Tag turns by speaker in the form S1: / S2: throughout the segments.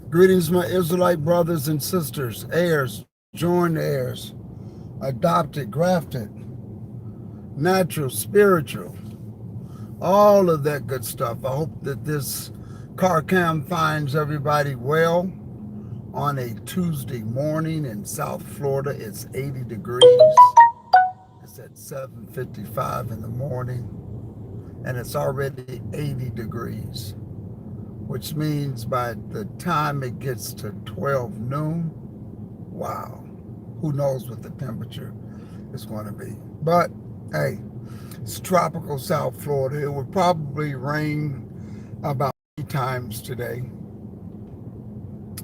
S1: Greetings, my Israelite brothers and sisters, heirs, joint heirs, adopted, grafted, natural, spiritual, all of that good stuff. I hope that this car cam finds everybody well on a Tuesday morning in South Florida. It's 80 degrees. It's at 7:55 in the morning, and it's already 80 degrees, which means by the time it gets to 12 noon, wow, who knows what the temperature is going to be. But hey, it's tropical South Florida. It will probably rain about 3 times today,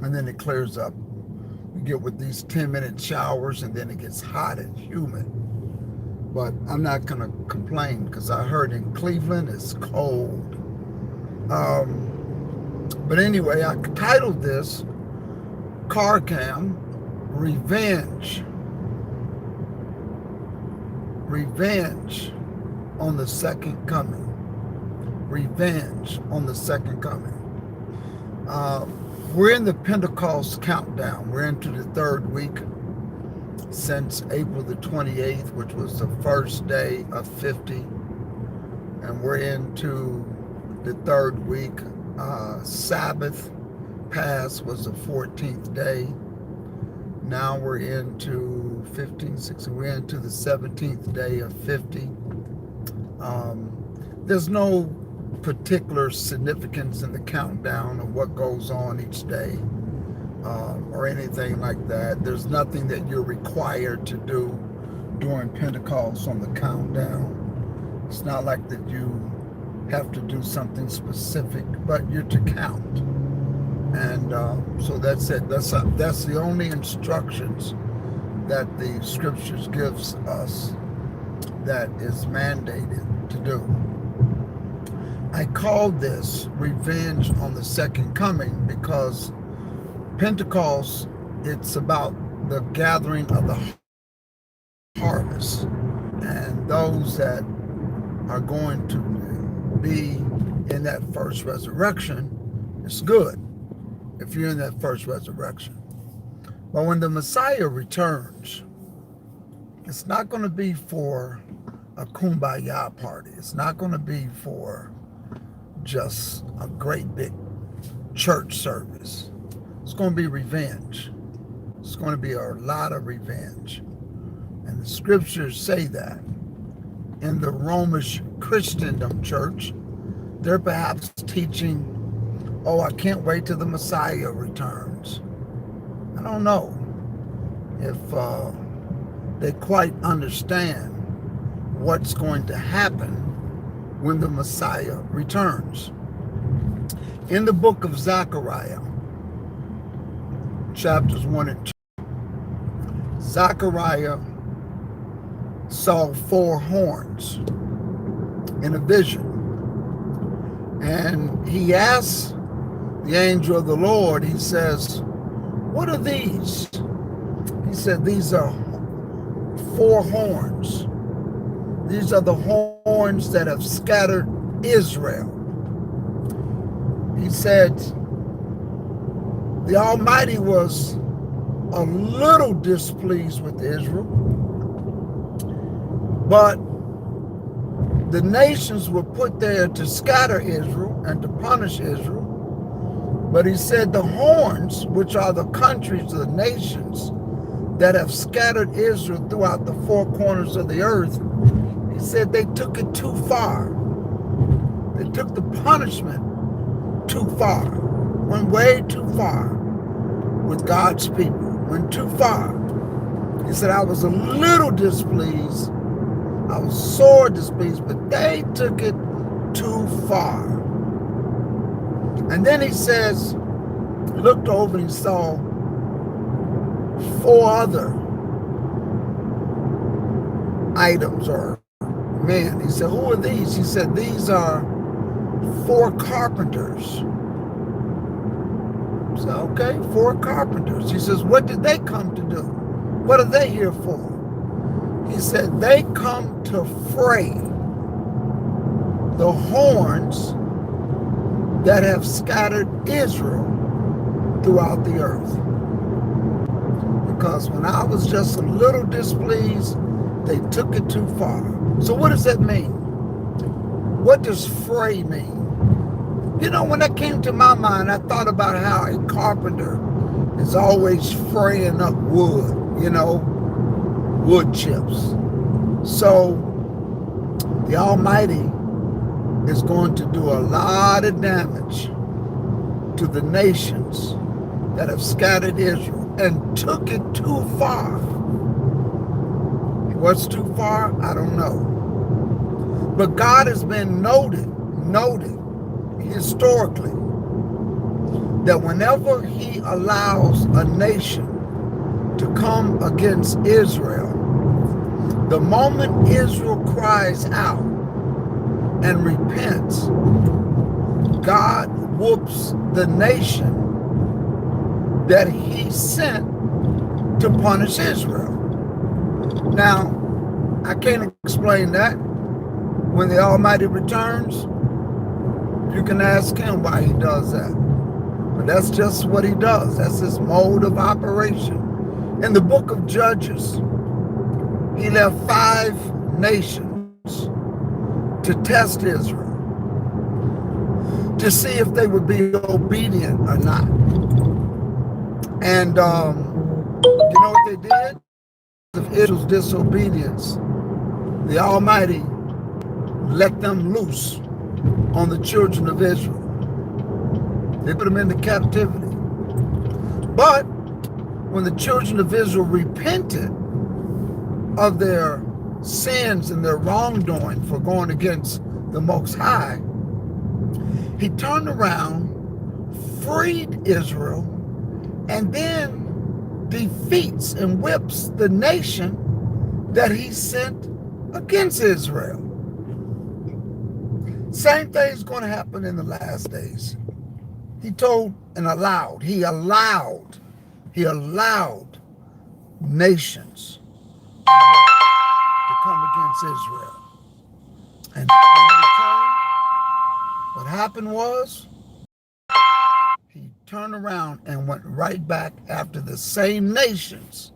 S1: and then it clears up. We get with these 10-minute showers, and then it gets hot and humid. But I'm not going to complain because I heard in Cleveland it's cold. But anyway, I titled this Car Cam Revenge. Revenge on the Second Coming. Revenge on the Second Coming. We're in the Pentecost countdown. We're into the third week since April the 28th, which was the first day of 50. And we're into the third week. Sabbath pass was the 14th day. Now we're into 15, 16, we're into the 17th day of 50. There's no particular significance in the countdown of what goes on each day or anything like that. There's nothing that you're required to do during Pentecost on the countdown. It's not like that you have to do something specific, but you're to count. And so that's it. That's the only instructions that the scriptures gives us that is mandated to do. I called this Revenge on the Second Coming because Pentecost, it's about the gathering of the harvest. And those that are going to be in that first resurrection, it's good if you're in that first resurrection. But when the Messiah returns, it's not going to be for a kumbaya party. It's not going to be for just a great big church service. It's going to be revenge. It's going to be a lot of revenge. And the scriptures say that. In the Romish Christendom church, they're perhaps teaching, oh, I can't wait till the Messiah returns. I don't know if they quite understand what's going to happen when the Messiah returns. In the book of Zechariah, chapters 1 and 2, Zechariah saw 4 horns in a vision. And he asked the angel of the Lord, he says, what are these? He said, these are 4 horns. These are the horns that have scattered Israel. He said, the Almighty was a little displeased with Israel, but the nations were put there to scatter Israel and to punish Israel. But he said the horns, which are the countries, the nations that have scattered Israel throughout the 4 corners of the earth, he said they took it too far. They took the punishment too far. Went way too far with God's people. Went too far. He said, I was a little displeased. I was sore displeased, but they took it too far. And then he says, he looked over and he saw 4 other items or men. He said, who are these? He said, these are 4 carpenters. So, okay, 4 carpenters. He says, what did they come to do? What are they here for? He said, they come to fray the horns that have scattered Israel throughout the earth. Because when I was just a little displeased, they took it too far. So what does that mean? What does fray mean? You know, when that came to my mind, I thought about how a carpenter is always fraying up wood, you know, wood chips. So the Almighty is going to do a lot of damage to the nations that have scattered Israel and took it too far. What's too far? I don't know. But God has been noted historically that whenever he allows a nation to come against Israel, the moment Israel cries out and repents, God whoops the nation that he sent to punish Israel. Now, I can't explain that. When the Almighty returns, you can ask him why he does that. But that's just what he does. That's his mode of operation. In the book of Judges, he left 5 nations to test Israel, to see if they would be obedient or not. And you know what they did? Of Israel's disobedience, the Almighty let them loose on the children of Israel. They put them into captivity. But when the children of Israel repented of their sins and their wrongdoing for going against the Most High, he turned around, freed Israel, and then defeats and whips the nation that he sent against Israel. Same thing's going to happen in the last days. He told and allowed, he allowed nations to come against Israel. And in return, what happened was, he turned around and went right back after the same nations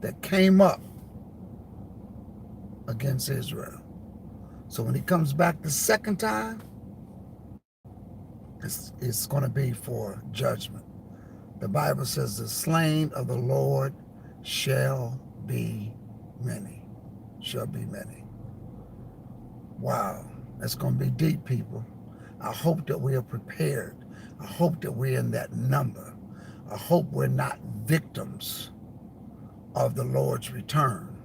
S1: that came up against Israel. So when he comes back the second time, it's going to be for judgment. The Bible says the slain of the Lord shall be many. Shall be many. Wow, that's going to be deep, people. I hope that we are prepared. I hope that we're in that number. I hope we're not victims of the Lord's return.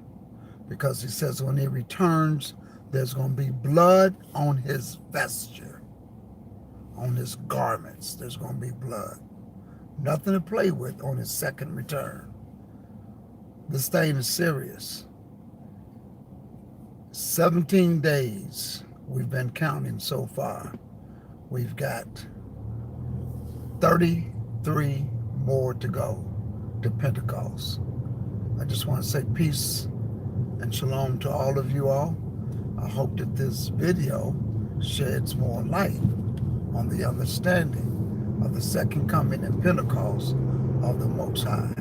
S1: Because he says when he returns, there's going to be blood on his vesture, on his garments. There's going to be blood. Nothing to play with on his second return. This thing is serious. 17 days we've been counting so far. We've got 33 more to go to Pentecost. I just want to say peace and shalom to all of you all. I hope that this video sheds more light on the understanding of the second coming and Pentecost of the Most High.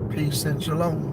S1: Peace and shalom.